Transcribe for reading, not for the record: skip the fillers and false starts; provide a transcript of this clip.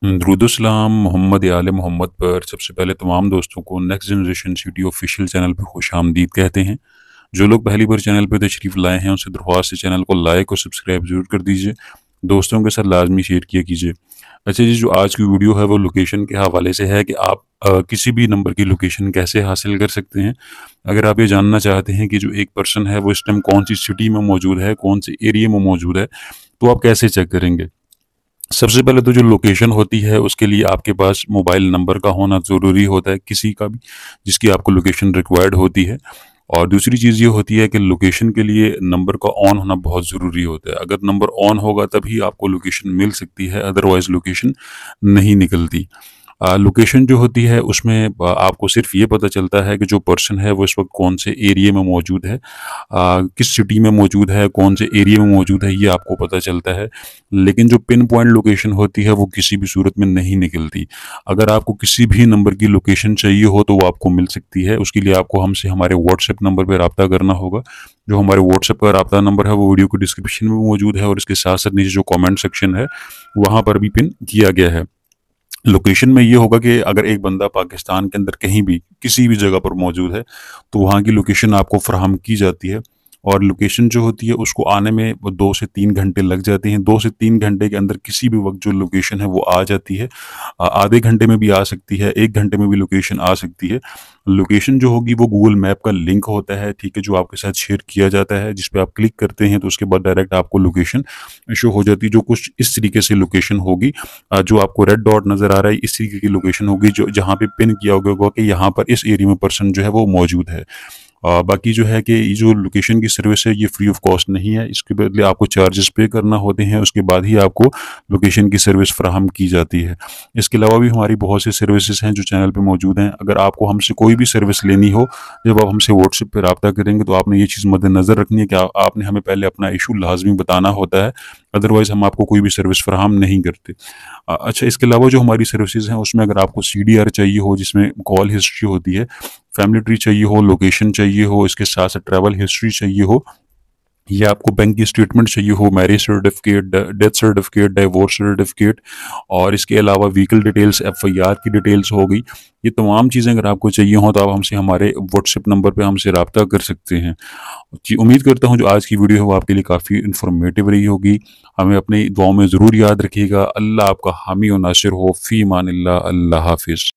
दरूदुस्सलाम मोहम्मद आले मोहम्मद पर सबसे पहले तमाम दोस्तों को next generation city official channel पर खुश आमदीद कहते हैं। जो लोग पहली बार चैनल पर तशरीफ़ लाए हैं उनसे दरख्वास्त है चैनल को लाइक और सब्सक्राइब ज़रूर कर दीजिए। दोस्तों के साथ लाजमी शेयर किया कीजिए। अच्छा जी, जो आज की वीडियो है वो लोकेशन के हवाले से है कि आप किसी भी नंबर की लोकेशन कैसे हासिल कर सकते हैं। अगर आप ये जानना चाहते हैं कि जो एक पर्सन है वो इस टाइम कौन सी सिटी में मौजूद है, कौन से एरिया में मौजूद है, तो आप कैसे चेक करेंगे। सबसे पहले तो जो लोकेशन होती है उसके लिए आपके पास मोबाइल नंबर का होना ज़रूरी होता है, किसी का भी जिसकी आपको लोकेशन रिक्वायर्ड होती है। और दूसरी चीज़ ये होती है कि लोकेशन के लिए नंबर का ऑन होना बहुत ज़रूरी होता है। अगर नंबर ऑन होगा तभी आपको लोकेशन मिल सकती है, अदरवाइज़ लोकेशन नहीं निकलती। लोकेशन जो होती है उसमें आपको सिर्फ ये पता चलता है कि जो पर्सन है वो इस वक्त कौन से एरिया में मौजूद है, किस सिटी में मौजूद है, कौन से एरिया में मौजूद है, ये आपको पता चलता है। लेकिन जो पिन पॉइंट लोकेशन होती है वो किसी भी सूरत में नहीं निकलती। अगर आपको किसी भी नंबर की लोकेशन चाहिए हो तो वो आपको मिल सकती है। उसके लिए आपको हमसे हमारे व्हाट्सएप नंबर पर रब्ता करना होगा। जो हमारे व्हाट्सएप का रब्ता नंबर है वो वीडियो के डिस्क्रिप्शन में मौजूद है और इसके साथ साथ नीचे जो कमेंट सेक्शन है वहाँ पर भी पिन किया गया है। लोकेशन में ये होगा कि अगर एक बंदा पाकिस्तान के अंदर कहीं भी किसी भी जगह पर मौजूद है तो वहाँ की लोकेशन आपको फराहम की जाती है। और लोकेशन जो होती है उसको आने में वो 2 से 3 घंटे लग जाते हैं। 2 से 3 घंटे के अंदर किसी भी वक्त जो लोकेशन है वो आ जाती है। आधे घंटे में भी आ सकती है, 1 घंटे में भी लोकेशन आ सकती है। लोकेशन जो होगी वो गूगल मैप का लिंक होता है, ठीक है, जो आपके साथ शेयर किया जाता है, जिस पे आप क्लिक करते हैं तो उसके बाद डायरेक्ट आपको लोकेशन शो हो जाती है, जो कुछ इस तरीके से लोकेशन होगी। जो आपको रेड डॉट नज़र आ रहा है इस तरीके की लोकेशन होगी, जो जहाँ पे पिन किया होगा कि यहाँ पर इस एरिया में पर्सन जो है वो मौजूद है। बाकी जो है कि ये जो लोकेशन की सर्विस है ये फ्री ऑफ कॉस्ट नहीं है, इसके बदले आपको चार्जेस पे करना होते हैं, उसके बाद ही आपको लोकेशन की सर्विस फ्राहम की जाती है। इसके अलावा भी हमारी बहुत सी सर्विसेज हैं जो चैनल पे मौजूद हैं। अगर आपको हमसे कोई भी सर्विस लेनी हो, जब आप हमसे व्हाट्सएप पे रब्ता करेंगे तो आपने ये चीज़ मद्देनज़र रखनी है कि आपने हमें पहले अपना इशू लाजमी बताना होता है, अदरवाइज़ हम आपको कोई भी सर्विस फ्राहम नहीं करते। अच्छा, इसके अलावा जो हमारी सर्विसेज हैं उसमें अगर आपको CDR चाहिए हो जिसमें कॉल हिस्ट्री होती है, फैमिली ट्री चाहिए हो, लोकेशन चाहिए हो, इसके साथ साथ ट्रैवल हिस्ट्री चाहिए हो, या आपको बैंक की स्टेटमेंट चाहिए हो, marriage certificate, death certificate, divorce certificate, और इसके अलावा व्हीकल डिटेल्स, FIR की डिटेल्स हो गई, ये तमाम चीज़ें अगर आपको चाहिए हो तो आप हमसे हमारे व्हाट्सएप नंबर पे हमसे रब्ता कर सकते हैं। जी, उम्मीद करता हूँ जो आज की वीडियो है वो आपके लिए काफ़ी इन्फॉर्मेटिव रही होगी। हमें अपनी दुआओं में ज़रूर याद रखिएगा। अल्लाह आपका हामी और नासिर हो। फ़ी अमानिल्लाह। अल्लाह हाफ़िज़।